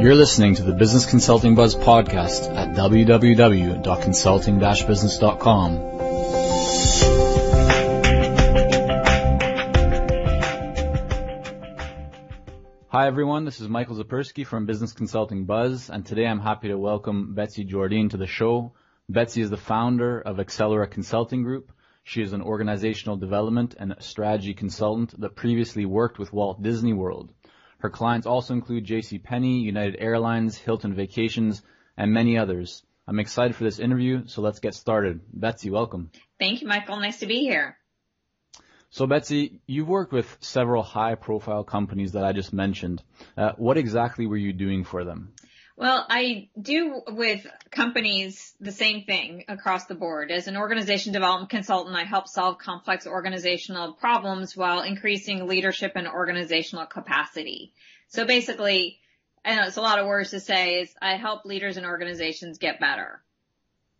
You're listening to the Business Consulting Buzz podcast at www.consulting-business.com. Hi everyone, this is Michael Zapersky from Business Consulting Buzz, and today I'm happy to welcome Betsy Jordyn to the show. Betsy is the founder of Youre Consulting Group. She is an organizational development and strategy consultant that previously worked with Walt Disney World. Her clients also include JCPenney, United Airlines, Hilton Vacations, and many others. I'm excited for this interview, so let's get started. Betsy, welcome. Thank you, Michael. Nice to be here. So, Betsy, you've worked with several high-profile companies that I just mentioned. What exactly were you doing for them? Well, I do with companies the same thing across the board. As an organization development consultant, I help solve complex organizational problems while increasing leadership and organizational capacity. So basically, I know it's a lot of words to say, is I help leaders and organizations get better.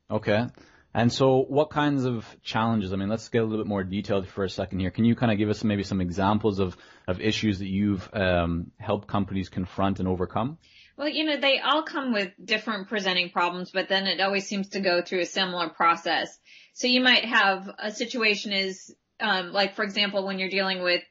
Okay. And so what kinds of challenges, let's get a little bit more detailed for a second here. Can you kind of give us maybe some examples of issues that you've helped companies confront and overcome? Well, they all come with different presenting problems, but then it always seems to go through a similar process. So you might have a situation is, like, for example, when you're dealing with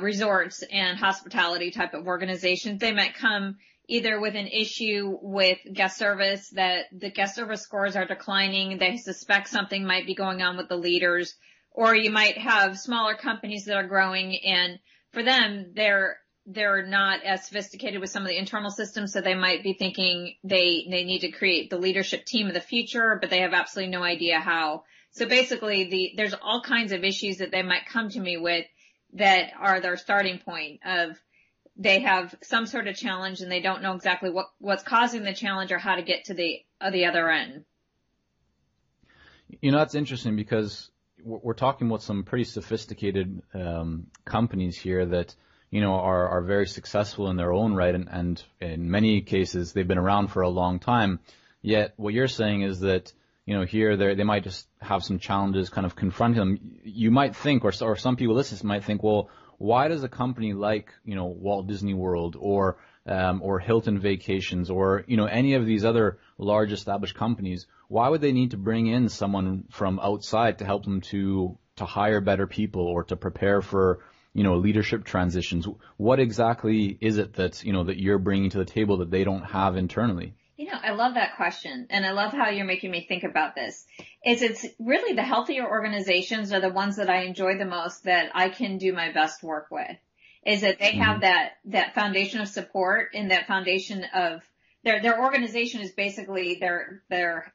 resorts and hospitality type of organizations, they might come either with an issue with guest service, that the guest service scores are declining, they suspect something might be going on with the leaders, or you might have smaller companies that are growing, and for them, they're not as sophisticated with some of the internal systems, so they might be thinking they need to create the leadership team of the future, but they have absolutely no idea how. So basically, there's all kinds of issues that they might come to me with that are their starting point of they have some sort of challenge and they don't know exactly what's causing the challenge or how to get to the other end. That's interesting because we're talking about some pretty sophisticated companies here that are very successful in their own right, and in many cases they've been around for a long time. Yet what you're saying is that here they might just have some challenges kind of confronting them. You might think, or some people listening might think, well, why does a company like Walt Disney World or Hilton Vacations or any of these other large established companies, why would they need to bring in someone from outside to help them to hire better people or to prepare for leadership transitions? What exactly is it that that you're bringing to the table that they don't have internally? I love that question, and I love how you're making me think about this. It's really the healthier organizations are the ones that I enjoy the most, that I can do my best work with. Is that they have that foundation of support, and that foundation of their organization is basically they're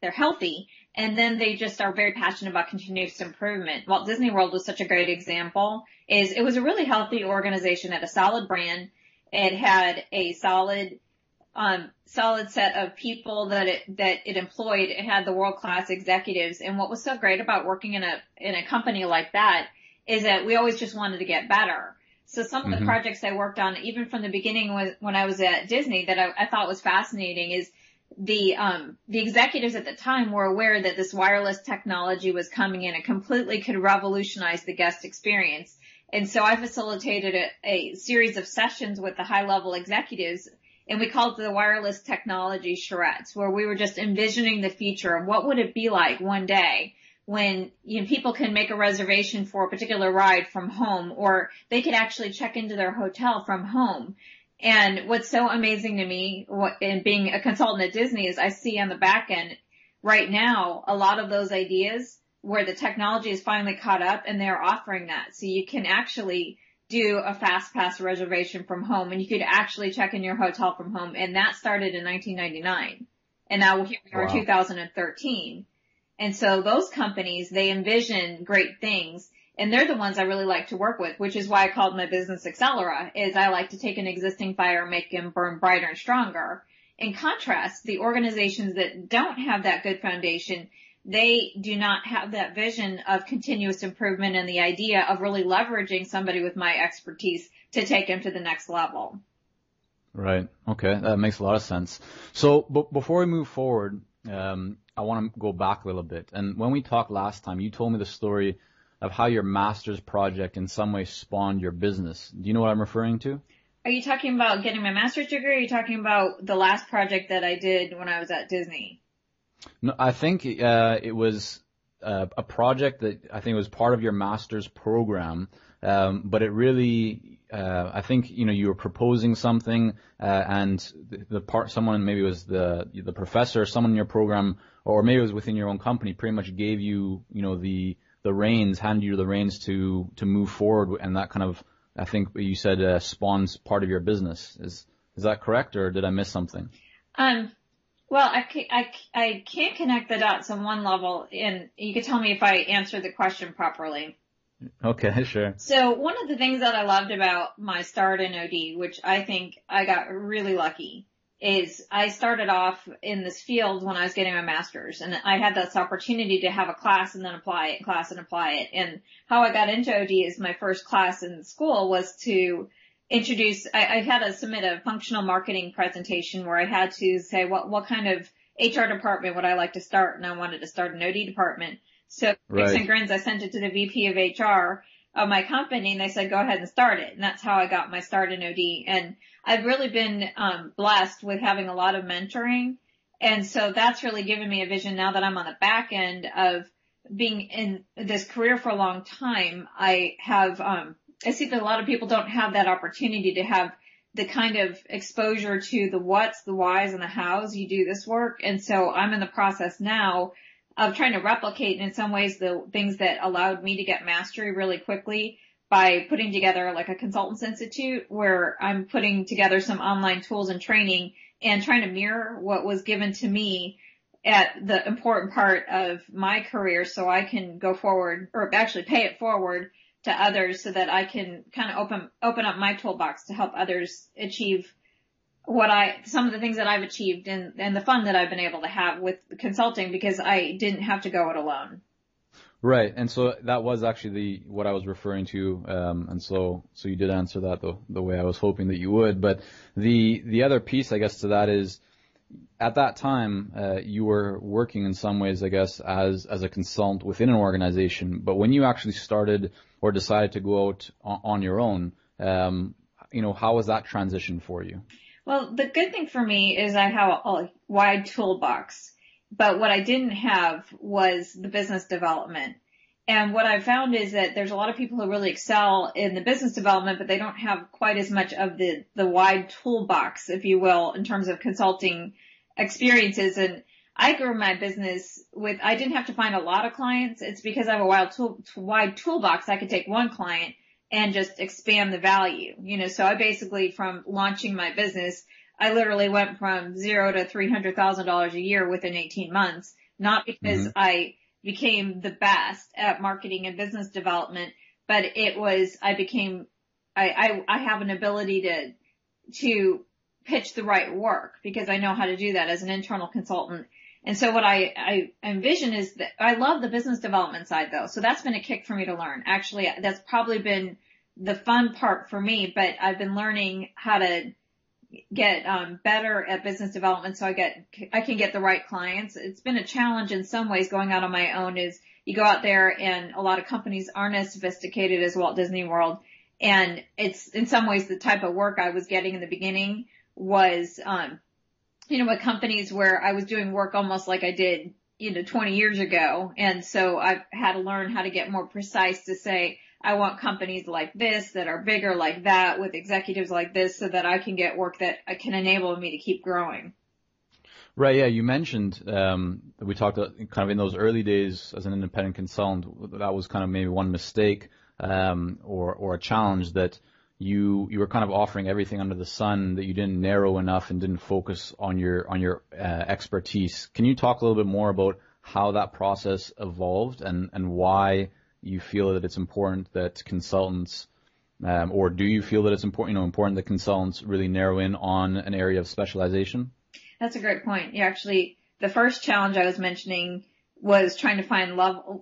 healthy, and then they just are very passionate about continuous improvement. Walt Disney World was such a great example. It was a really healthy organization, had a solid brand, it had a solid set of people that it employed. It had the world-class executives. And what was so great about working in a company like that is that we always just wanted to get better. So some of the projects I worked on, even from the beginning when I was at Disney, that I thought was fascinating is the executives at the time were aware that this wireless technology was coming in and completely could revolutionize the guest experience. And so I facilitated a series of sessions with the high-level executives, and we called it the wireless technology charrettes, where we were just envisioning the future of what would it be like one day when people can make a reservation for a particular ride from home, or they could actually check into their hotel from home. And what's so amazing to me, in being a consultant at Disney, is I see on the back end right now a lot of those ideas where the technology is finally caught up, and they're offering that. So you can actually do a fast pass reservation from home, and you could actually check in your hotel from home. And that started in 1999. And now here we are in 2013. And so those companies, they envision great things, and they're the ones I really like to work with, which is why I called my business Youre, is I like to take an existing fire and make them burn brighter and stronger. In contrast, the organizations that don't have that good foundation, they do not have that vision of continuous improvement and the idea of really leveraging somebody with my expertise to take them to the next level. Right. Okay. That makes a lot of sense. So before we move forward, I want to go back a little bit. And when we talked last time, you told me the story of how your master's project in some way spawned your business. Do you know what I'm referring to? Are you talking about getting my master's degree, or are you talking about the last project that I did when I was at Disney? No, I think it was a project that I think was part of your master's program, but it really, I think, you were proposing something, and someone, maybe it was the professor, someone in your program, or maybe it was within your own company, pretty much gave you, the reins, handed you the reins to move forward, and that kind of, I think you said, spawns part of your business. Is that correct, or did I miss something? Well, I can't connect the dots on one level, and you can tell me if I answered the question properly. Okay, sure. So one of the things that I loved about my start in OD, which I think I got really lucky, is I started off in this field when I was getting my master's, and I had this opportunity to have a class and then apply it, class and apply it. And how I got into OD is my first class in school was to introduce, I had to submit a functional marketing presentation where I had to say what kind of HR department would I like to start, and I wanted to start an OD department. So right. Picks and grins, I sent it to the VP of HR of my company, and they said, go ahead and start it. And that's how I got my start in OD. And I've really been blessed with having a lot of mentoring. And so that's really given me a vision now that I'm on the back end of being in this career for a long time. I see that a lot of people don't have that opportunity to have the kind of exposure to the what's, the whys, and the hows you do this work. And so I'm in the process now of trying to replicate in some ways the things that allowed me to get mastery really quickly by putting together like a consultants institute where I'm putting together some online tools and training and trying to mirror what was given to me at the important part of my career so I can go forward, or actually pay it forward to others so that I can kind of open up my toolbox to help others achieve some of the things that I've achieved and the fun that I've been able to have with consulting because I didn't have to go it alone. Right. And so that was actually what I was referring to. And so you did answer that the way I was hoping that you would. But the other piece, I guess, to that is at that time, you were working in some ways, I guess, as a consultant within an organization. But when you actually started or decided to go out on your own, how was that transition for you? Well, the good thing for me is I have a wide toolbox, but what I didn't have was the business development. And what I found is that there's a lot of people who really excel in the business development, but they don't have quite as much of the wide toolbox, if you will, in terms of consulting experiences. And I grew my business I didn't have to find a lot of clients. It's because I have a wide toolbox. I could take one client and just expand the value, so I basically, from launching my business, I literally went from $0 to $300,000 a year within 18 months, not because I became the best at marketing and business development, but I have an ability to pitch the right work because I know how to do that as an internal consultant. And so what I envision is that I love the business development side though. So that's been a kick for me to learn. Actually, that's probably been the fun part for me, but I've been learning how to get better at business development so I can get the right clients. It's been a challenge in some ways going out on my own. Is you go out there and a lot of companies aren't as sophisticated as Walt Disney World. And it's in some ways the type of work I was getting in the beginning was with companies where I was doing work almost like I did, 20 years ago. And so I've had to learn how to get more precise to say, I want companies like this that are bigger like that with executives like this so that I can get work that can enable me to keep growing. Right. Yeah. You mentioned, we talked kind of in those early days as an independent consultant, that was kind of maybe one mistake, or a challenge that you were kind of offering everything under the sun, that you didn't narrow enough and didn't focus on your expertise. Can you talk a little bit more about how that process evolved and why you feel that it's important that consultants, or do you feel that it's important that consultants really narrow in on an area of specialization? That's a great point. Yeah, actually, the first challenge I was mentioning was trying to find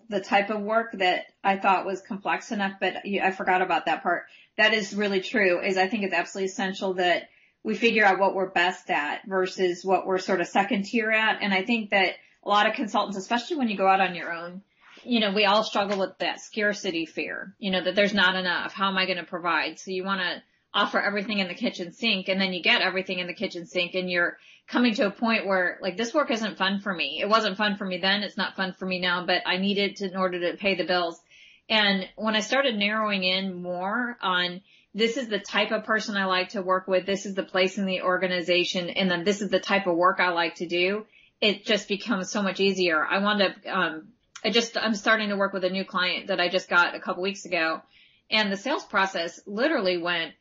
the type of work that I thought was complex enough, but I forgot about that part. That is really true. I think it's absolutely essential that we figure out what we're best at versus what we're sort of second tier at. And I think that a lot of consultants, especially when you go out on your own, we all struggle with that scarcity fear, that there's not enough. How am I going to provide? So you want to offer everything in the kitchen sink, and then you get everything in the kitchen sink, and you're coming to a point where, like, this work isn't fun for me. It wasn't fun for me then. It's not fun for me now, but I need it in order to pay the bills. And when I started narrowing in more on, this is the type of person I like to work with, this is the place in the organization, and then this is the type of work I like to do, it just becomes so much easier. I wound up, I'm starting to work with a new client that I just got a couple weeks ago, and the sales process literally went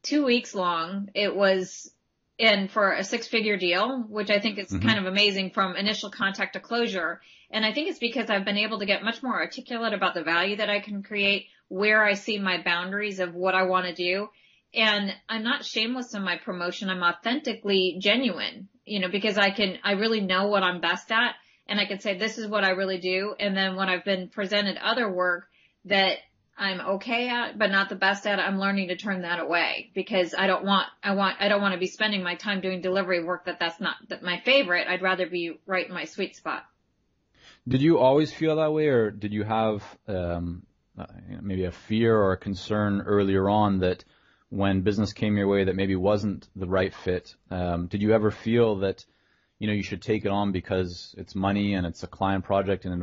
2 weeks long. It was for a 6-figure deal, which I think is kind of amazing from initial contact to closure. And I think it's because I've been able to get much more articulate about the value that I can create, where I see my boundaries of what I want to do. And I'm not shameless in my promotion. I'm authentically genuine, because I really know what I'm best at, and I can say, this is what I really do. And then when I've been presented other work that I'm okay at, but not the best at, I'm learning to turn that away, because I don't want to be spending my time doing delivery work that's not my favorite. I'd rather be right in my sweet spot. Did you always feel that way, or did you have maybe a fear or a concern earlier on that when business came your way that maybe wasn't the right fit? Did you ever feel that you should take it on because it's money and it's a client project and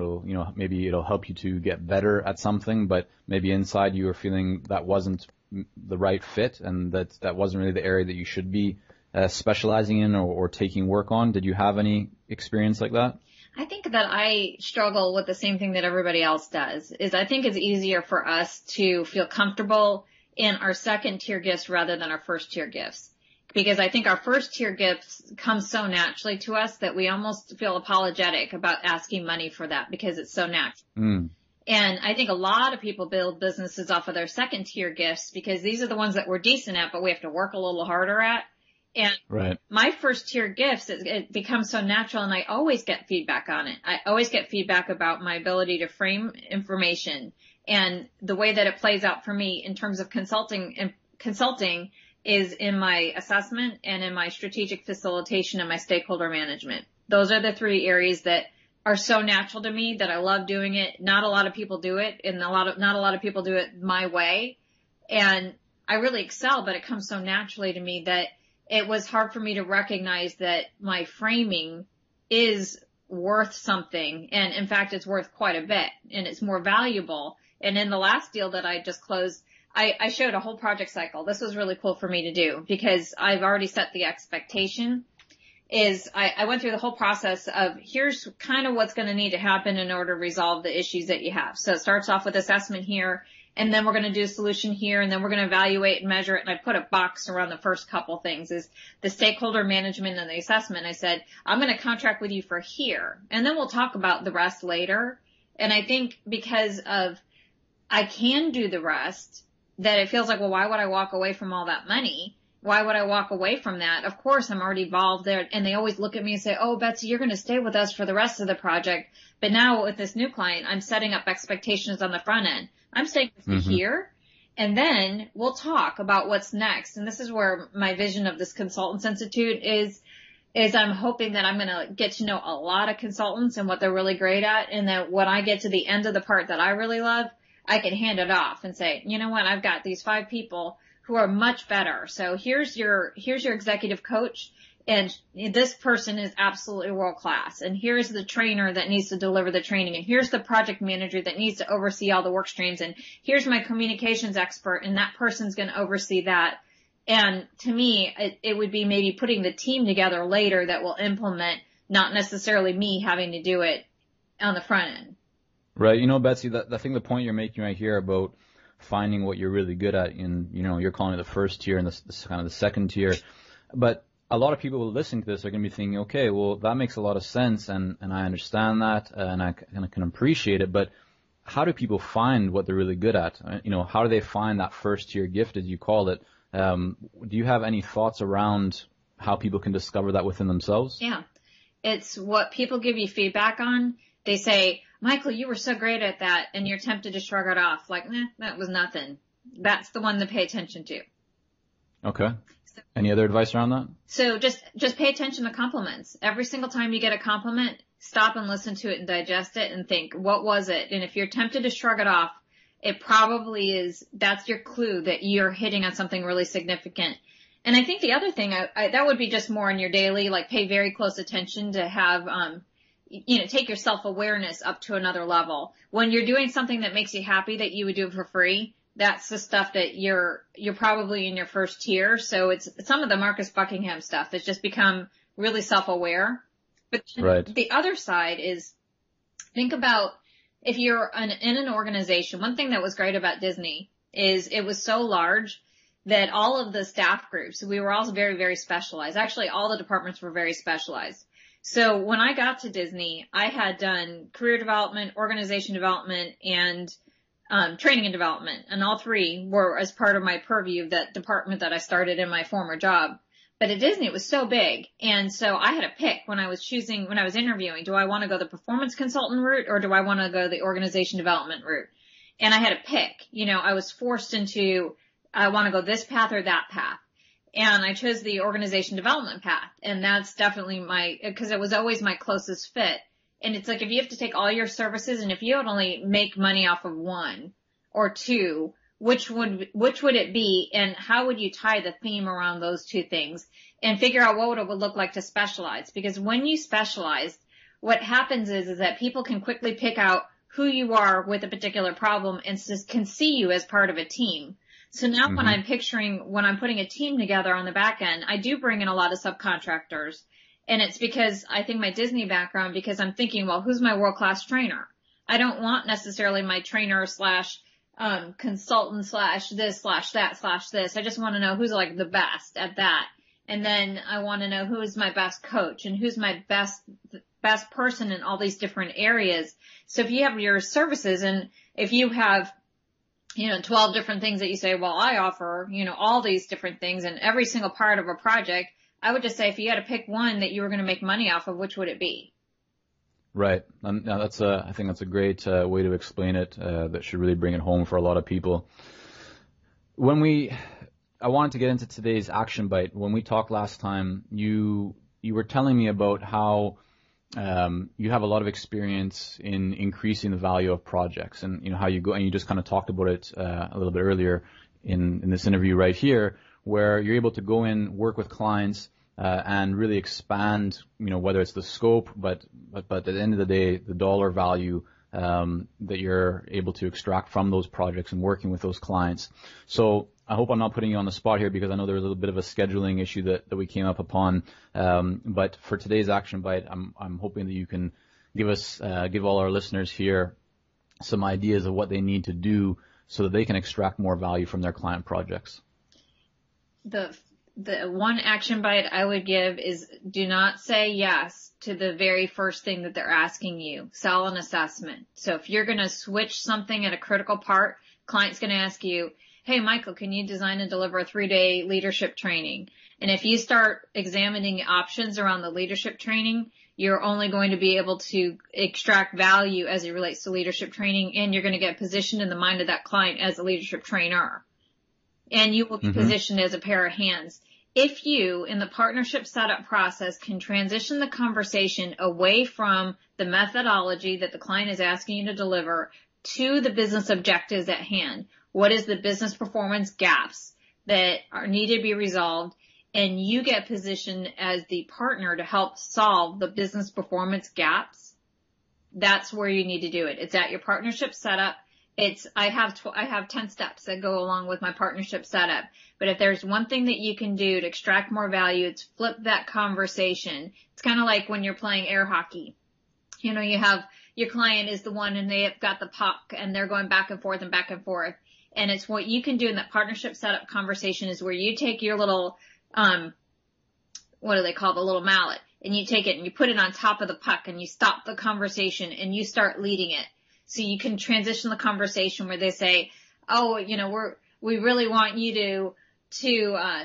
maybe it'll help you to get better at something, but maybe inside you were feeling that wasn't the right fit and that wasn't really the area that you should be specializing in or taking work on? Did you have any experience like that? I think that I struggle with the same thing that everybody else does, is I think it's easier for us to feel comfortable in our second tier gifts rather than our first tier gifts. Because I think our first tier gifts come so naturally to us that we almost feel apologetic about asking money for that because it's so natural. And I think a lot of people build businesses off of their second tier gifts because these are the ones that we're decent at, but we have to work a little harder at. And my first tier gifts, it becomes so natural, and I always get feedback on it. I always get feedback about my ability to frame information and the way that it plays out for me in terms of consulting is in my assessment and in my strategic facilitation and my stakeholder management. Those are the 3 areas that are so natural to me that I love doing it. Not a lot of people do it, and not a lot of people do it my way. And I really excel, but it comes so naturally to me that it was hard for me to recognize that my framing is worth something. And in fact, it's worth quite a bit, and it's more valuable. And in the last deal that I just closed, I showed a whole project cycle. This was really cool for me to do because I've already set the expectation. I went through the whole process of, here's kind of what's going to need to happen in order to resolve the issues that you have. So it starts off with assessment here, and then we're going to do a solution here, and then we're going to evaluate and measure it. And I put a box around the first couple things, is the stakeholder management and the assessment. I said, I'm going to contract with you for here, and then we'll talk about the rest later. And I think because of I can do the rest, that it feels like, well, why would I walk away from all that money? Why would I walk away from that? Of course, I'm already involved there. And they always look at me and say, oh, Betsy, you're going to stay with us for the rest of the project. But now with this new client, I'm setting up expectations on the front end. I'm staying with you here, and then we'll talk about what's next. And this is where my vision of this Consultants Institute is I'm hoping that I'm going to get to know a lot of consultants and what they're really great at. And that when I get to the end of the part that I really love, I can hand it off and say, you know what, I've got these 5 people who are much better. So here's your executive coach, and this person is absolutely world class. And here's the trainer that needs to deliver the training. And here's the project manager that needs to oversee all the work streams. And here's my communications expert, and that person's going to oversee that. And to me, it would be maybe putting the team together later that will implement, not necessarily me having to do it on the front end. Right. Betsy, I think the point you're making right here about finding what you're really good at in, you're calling it the first tier and this kind of the second tier. But a lot of people listening to this are going to be thinking, okay, well, that makes a lot of sense, and I understand that, and I can appreciate it. But how do people find what they're really good at? How do they find that first tier gift, as you call it? Do you have any thoughts around how people can discover that within themselves? Yeah. It's what people give you feedback on. They say, Michael, you were so great at that, and you're tempted to shrug it off. Like, that was nothing. That's the one to pay attention to. Okay. Any other advice around that? So just pay attention to compliments. Every single time you get a compliment, stop and listen to it and digest it and think, what was it? And if you're tempted to shrug it off, it probably is, that's your clue that you're hitting on something really significant. And I think the other thing, that would be just more in your daily, like pay very close attention to have, take your self-awareness up to another level. When you're doing something that makes you happy that you would do for free, that's the stuff that you're probably in your first tier. So it's some of the Marcus Buckingham stuff that's just become really self-aware. But the other side is, think about if you're in an organization. One thing that was great about Disney is it was so large that all of the staff groups, we were all very, very specialized. Actually, all the departments were very specialized. So when I got to Disney, I had done career development, organization development, and training and development. And all three were as part of my purview of that department that I started in my former job. But at Disney, it was so big. And so I had to pick when I was interviewing, do I want to go the performance consultant route or do I want to go the organization development route? And I had to pick. I was forced into, I want to go this path or that path. And I chose the organization development path. And that's definitely because it was always my closest fit. And it's like, if you have to take all your services and if you would only make money off of one or two, which would it be, and how would you tie the theme around those two things and figure out what it would look like to specialize? Because when you specialize, what happens is that people can quickly pick out who you are with a particular problem and can see you as part of a team. So now when I'm putting a team together on the back end, I do bring in a lot of subcontractors. And it's because I think my Disney background, because I'm thinking, well, who's my world-class trainer? I don't want necessarily my trainer / consultant / this / that / this. I just want to know who's like the best at that. And then I want to know who's my best coach and who's my best person in all these different areas. So if you have your services and if you have 12 different things that you say, well, I offer, all these different things and every single part of a project, I would just say if you had to pick one that you were going to make money off of, which would it be? Right. Now I think that's a great way to explain it. That should really bring it home for a lot of people. I wanted to get into today's action bite. When we talked last time, you were telling me about how you have a lot of experience in increasing the value of projects, and how you go, and you just kind of talked about it a little bit earlier in this interview right here, where you're able to go in, work with clients, and really expand, whether it's the scope, but at the end of the day, the dollar value that you're able to extract from those projects and working with those clients. So I hope I'm not putting you on the spot here, because I know there was a little bit of a scheduling issue that we came up upon. But for today's action bite, I'm hoping that you can give all our listeners here some ideas of what they need to do so that they can extract more value from their client projects. The one action bite I would give is do not say yes to the very first thing that they're asking you. Sell an assessment. So if you're going to switch something at a critical part, client's going to ask you, hey, Michael, can you design and deliver a 3-day leadership training? And if you start examining options around the leadership training, you're only going to be able to extract value as it relates to leadership training, and you're going to get positioned in the mind of that client as a leadership trainer. And you will be positioned as a pair of hands. If you, in the partnership setup process, can transition the conversation away from the methodology that the client is asking you to deliver to the business objectives at hand, what is the business performance gaps that are needed to be resolved, and you get positioned as the partner to help solve the business performance gaps, that's where you need to do it. It's at your partnership setup. I have 10 steps that go along with my partnership setup. But if there's one thing that you can do to extract more value, it's flip that conversation. It's kind of like when you're playing air hockey. You have your client is the one and they have got the puck and they're going back and forth and back and forth. And it's what you can do in that partnership setup conversation is where you take your little, what do they call the little mallet, and you take it and you put it on top of the puck and you stop the conversation and you start leading it. So you can transition the conversation where they say, oh, we really want you to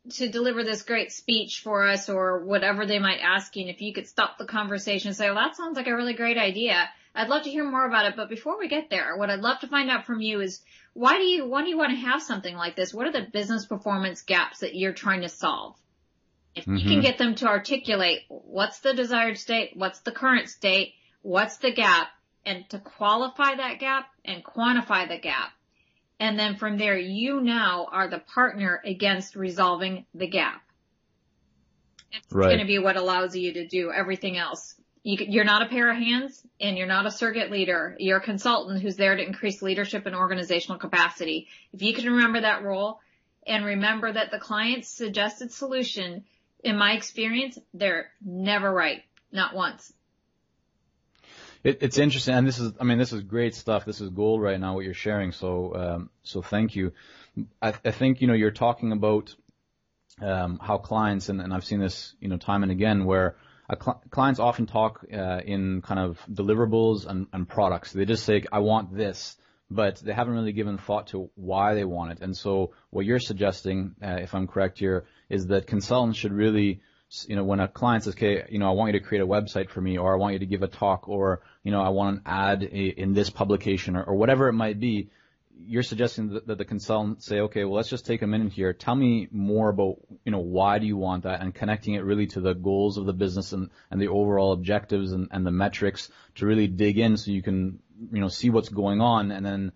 deliver this great speech for us or whatever they might ask you. And if you could stop the conversation and say, well, that sounds like a really great idea. I'd love to hear more about it. But before we get there, what I'd love to find out from you is why do you want to have something like this? What are the business performance gaps that you're trying to solve? If you can get them to articulate what's the desired state, what's the current state, what's the gap, and to qualify that gap and quantify the gap. And then from there, you now are the partner against resolving the gap. It's going to be what allows you to do everything else. You're not a pair of hands, and you're not a surrogate leader. You're a consultant who's there to increase leadership and organizational capacity. If you can remember that role and remember that the client's suggested solution, in my experience, they're never right. Not once. It's interesting, and this is great stuff. This is gold right now, what you're sharing. So thank you. I think, you're talking about, how clients, and I've seen this, time and again, where clients often talk in kind of deliverables and products. They just say, I want this, but they haven't really given thought to why they want it. And so what you're suggesting, if I'm correct here, is that consultants should really, when a client says, okay, I want you to create a website for me, or I want you to give a talk, or, I want an ad in this publication, or whatever it might be, you're suggesting that the consultant say, okay, well, let's just take a minute here. Tell me more about, why do you want that, and connecting it really to the goals of the business and the overall objectives and the metrics to really dig in so you can, see what's going on, and then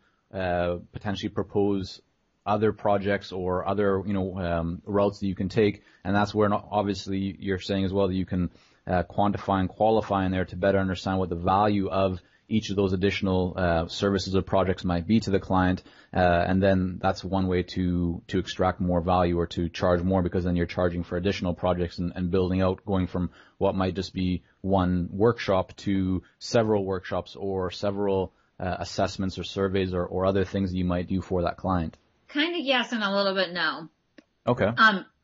potentially propose other projects or other, routes that you can take. And that's where obviously you're saying as well that you can quantify and qualify in there to better understand what the value of each of those additional services or projects might be to the client, and then that's one way to extract more value or to charge more, because then you're charging for additional projects and building out, going from what might just be one workshop to several workshops or several assessments or surveys or other things that you might do for that client. Kind of yes and a little bit no. Okay.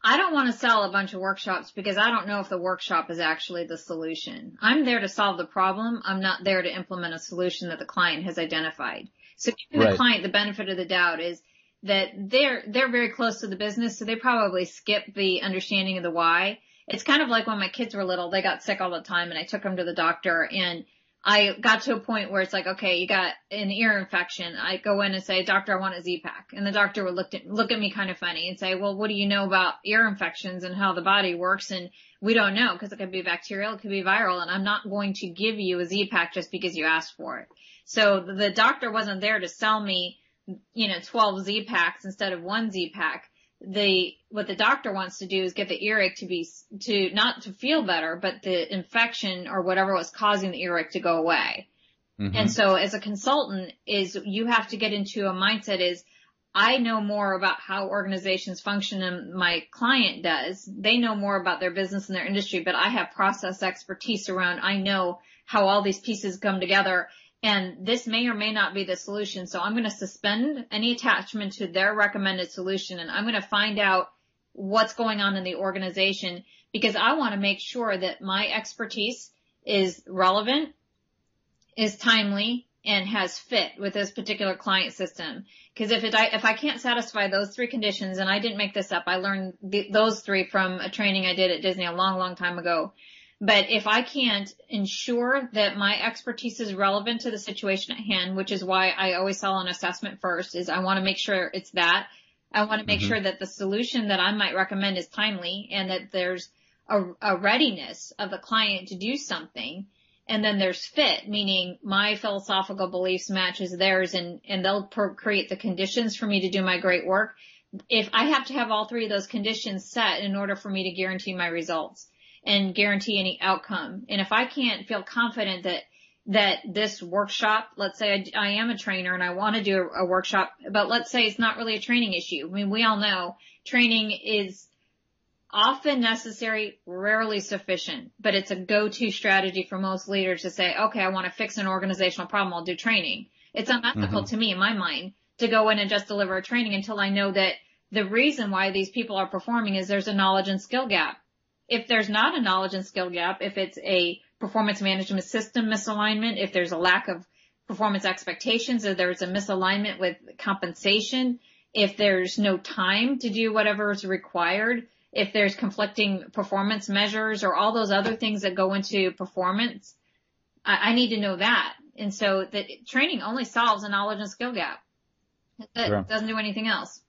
I don't want to sell a bunch of workshops because I don't know if the workshop is actually the solution. I'm there to solve the problem. I'm not there to implement a solution that the client has identified. So giving the client the benefit of the doubt is that they're very close to the business, so they probably skip the understanding of the why. It's kind of like when my kids were little, they got sick all the time, and I took them to the doctor, and I got to a point where it's like, okay, you got an ear infection. I go in and say, doctor, I want a Z-Pak. And the doctor would look at me kind of funny and say, well, what do you know about ear infections and how the body works? And we don't know, because it could be bacterial, it could be viral, and I'm not going to give you a Z-Pak just because you asked for it. So the doctor wasn't there to sell me, 12 Z-Paks instead of one Z-Pak. What the doctor wants to do is get the earache to not to feel better, but the infection or whatever was causing the earache to go away. Mm-hmm. And so as a consultant you have to get into a mindset I know more about how organizations function than my client does. They know more about their business and their industry, but I have process expertise around, I know how all these pieces come together. And this may or may not be the solution. So I'm going to suspend any attachment to their recommended solution, and I'm going to find out what's going on in the organization, because I want to make sure that my expertise is relevant, is timely, and has fit with this particular client system. Because if I can't satisfy those three conditions, and I didn't make this up, I learned those three from a training I did at Disney a long, long time ago. But if I can't ensure that my expertise is relevant to the situation at hand, which is why I always sell an assessment first, is I want to make sure it's that. I want to make sure that the solution that I might recommend is timely, and that there's a readiness of the client to do something. And then there's fit, meaning my philosophical beliefs matches theirs, and they'll create the conditions for me to do my great work. If I have to have all three of those conditions set in order for me to guarantee my results and guarantee any outcome. And if I can't feel confident that this workshop, let's say I am a trainer and I want to do a workshop, but let's say it's not really a training issue. I mean, we all know training is often necessary, rarely sufficient, but it's a go-to strategy for most leaders to say, okay, I want to fix an organizational problem, I'll do training. It's unethical to me, in my mind, to go in and just deliver a training until I know that the reason why these people are performing is there's a knowledge and skill gap. If there's not a knowledge and skill gap, if it's a performance management system misalignment, if there's a lack of performance expectations, if there's a misalignment with compensation, if there's no time to do whatever is required, if there's conflicting performance measures or all those other things that go into performance, I need to know that. And so the training only solves a knowledge and skill gap. It doesn't do anything else.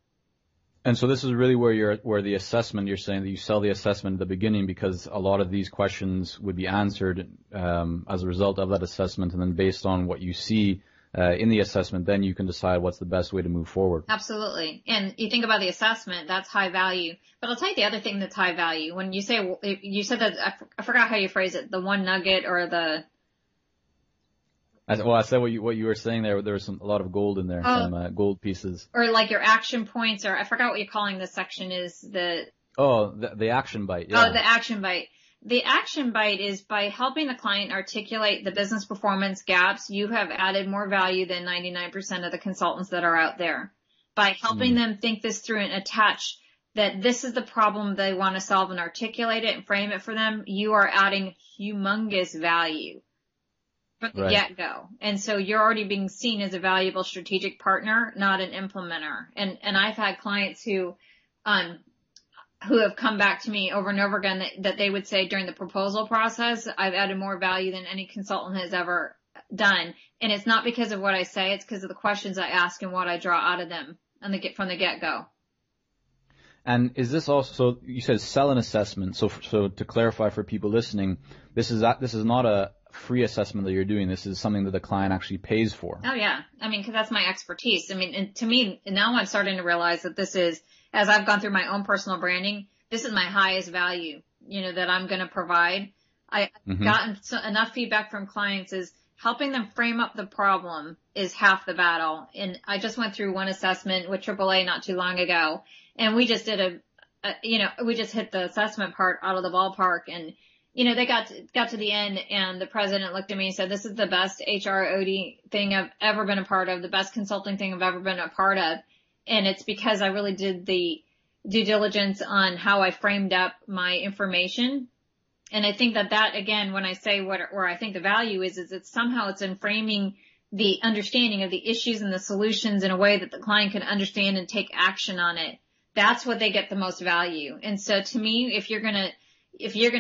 And so this is really where the assessment, you're saying that you sell the assessment at the beginning, because a lot of these questions would be answered as a result of that assessment, and then based on what you see in the assessment, then you can decide what's the best way to move forward. Absolutely. And you think about the assessment, that's high value. But I'll tell you the other thing that's high value. When you say, you said that, I forgot how you phrase it, the one nugget or the... I said what you were saying there. There was a lot of gold in there, some gold pieces. Or like your action points, or I forgot what you're calling this section is the action bite. Yeah. Oh, the action bite. The action bite is by helping the client articulate the business performance gaps. You have added more value than 99% of the consultants that are out there. By helping them think this through and attach that this is the problem they want to solve and articulate it and frame it for them, you are adding humongous value from the get-go. And so you're already being seen as a valuable strategic partner, not an implementer. And I've had clients who have come back to me over and over again that they would say during the proposal process, I've added more value than any consultant has ever done. And it's not because of what I say, it's because of the questions I ask and what I draw out of them from the get-go. And is this also, so you said sell an assessment. So to clarify for people listening, this is not a free assessment that you're doing. This is something that the client actually pays for. Oh yeah. I mean, cause that's my expertise. I mean, and to me, now I'm starting to realize that this is, as I've gone through my own personal branding, this is my highest value, that I'm going to provide. I've gotten enough feedback from clients is helping them frame up the problem is half the battle. And I just went through one assessment with AAA not too long ago, and we just did we just hit the assessment part out of the ballpark. And, they got to the end, and the president looked at me and said, this is the best HROD thing I've ever been a part of, the best consulting thing I've ever been a part of. And it's because I really did the due diligence on how I framed up my information. And I think that again, when I say where I think the value is it's in framing the understanding of the issues and the solutions in a way that the client can understand and take action on it. That's what they get the most value. And so to me, if you're going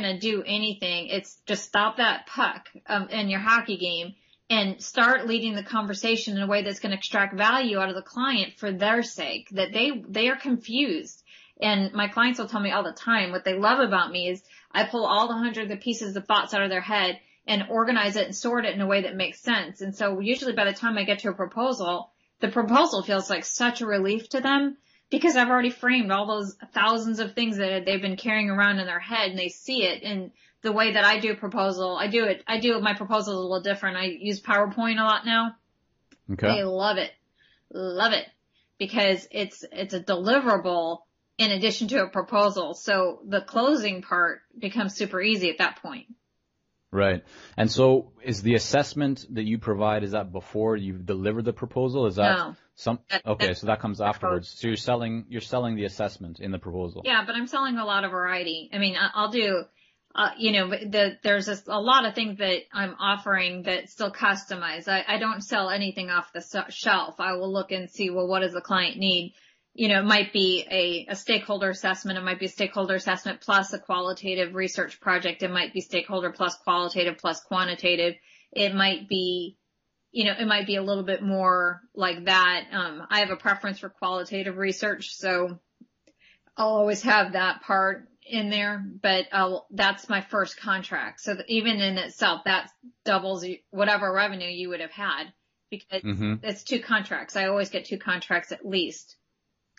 to do anything, it's just stop that puck in your hockey game and start leading the conversation in a way that's going to extract value out of the client for their sake, that they are confused. And my clients will tell me all the time, what they love about me is I pull all the hundreds of pieces of thoughts out of their head and organize it and sort it in a way that makes sense. And so usually by the time I get to a proposal, the proposal feels like such a relief to them because I've already framed all those thousands of things that they've been carrying around in their head, and they see it. And the way that I do a proposal, I do my proposals a little different. I use PowerPoint a lot now. Okay. They love it because it's a deliverable in addition to a proposal. So the closing part becomes super easy at that point. Right. And so is the assessment that you provide, is that before you've delivered the proposal? Is that no. So that comes afterwards. So you're selling the assessment in the proposal. Yeah, but I'm selling a lot of variety. I mean, I'll do, there's a lot of things that I'm offering that still customize. I don't sell anything off the shelf. I will look and see, well, what does the client need? It might be a stakeholder assessment. It might be a stakeholder assessment plus a qualitative research project. It might be stakeholder plus qualitative plus quantitative. It might be, it might be a little bit more like that. I have a preference for qualitative research, so I'll always have that part in there, but that's my first contract. So even in itself, that doubles whatever revenue you would have had because it's 2 contracts. I always get 2 contracts at least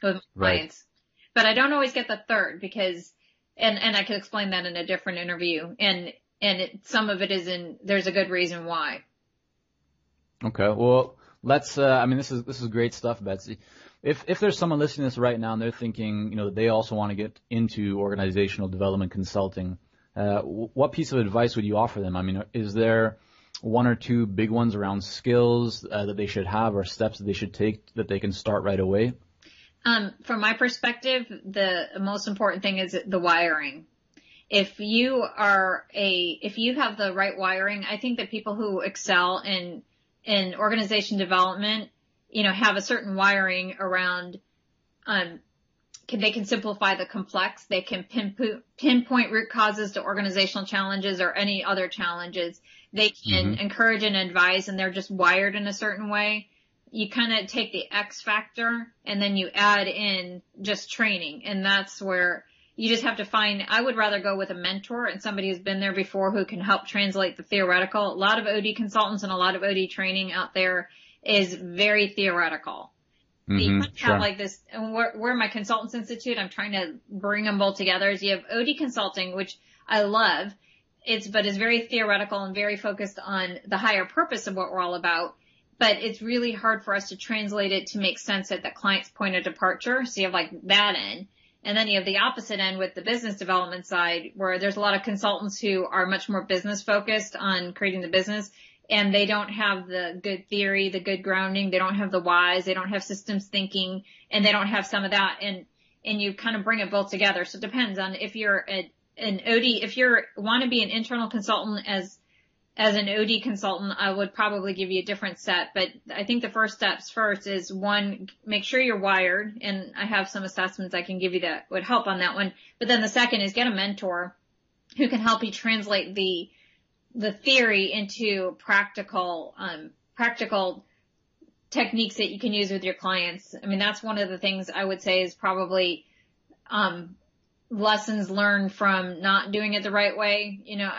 with my clients, but I don't always get the third because, and I can explain that in a different interview. And some of it there's a good reason why. Okay. Well, let's, this is great stuff, Betsy. If there's someone listening to this right now and they're thinking, that they also want to get into organizational development consulting, what piece of advice would you offer them? I mean, is there 1 or 2 big ones around skills that they should have or steps that they should take that they can start right away? From my perspective, the most important thing is the wiring. If you have the right wiring, I think that people who excel in organization development, have a certain wiring around, they can simplify the complex. They can pinpoint root causes to organizational challenges or any other challenges. They can encourage and advise, and they're just wired in a certain way. you kind of take the X factor and then you add in just training. And that's where you just have to find, I would rather go with a mentor and somebody who's been there before who can help translate the theoretical. A lot of OD consultants and a lot of OD training out there is very theoretical. You kind of have like this, and we're my Consultants Institute. I'm trying to bring them both together. Is you have OD consulting, which I love. But it's very theoretical and very focused on the higher purpose of what we're all about. But it's really hard for us to translate it to make sense at the client's point of departure. So you have like that end. And then you have the opposite end with the business development side, where there's a lot of consultants who are much more business focused on creating the business, and they don't have the good theory, the good grounding. They don't have the whys. They don't have systems thinking, and they don't have some of that. And you kind of bring it both together. So it depends on if you're an OD, if you want to be an internal consultant as an OD consultant, I would probably give you a different set. But I think the first steps first is, one, make sure you're wired. And I have some assessments I can give you that would help on that one. But then the second is get a mentor who can help you translate the theory into practical techniques that you can use with your clients. I mean, that's one of the things I would say is probably, lessons learned from not doing it the right way. You know,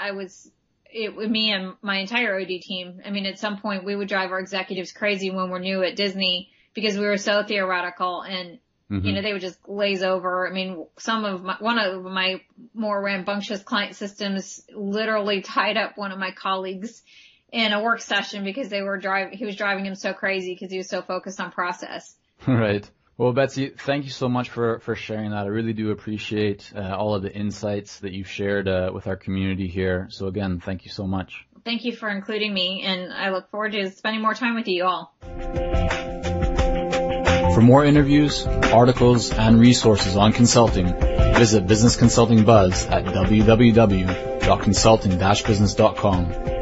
me and my entire OD team, I mean, at some point we would drive our executives crazy when we're new at Disney because we were so theoretical, and, you know, they would just glaze over. I mean, one of my more rambunctious client systems literally tied up one of my colleagues in a work session because he was driving him so crazy because he was so focused on process. Right. Well, Betsy, thank you so much for sharing that. I really do appreciate all of the insights that you've shared with our community here. So again, thank you so much. Thank you for including me, and I look forward to spending more time with you all. For more interviews, articles, and resources on consulting, visit Business Consulting Buzz at www.consulting-business.com.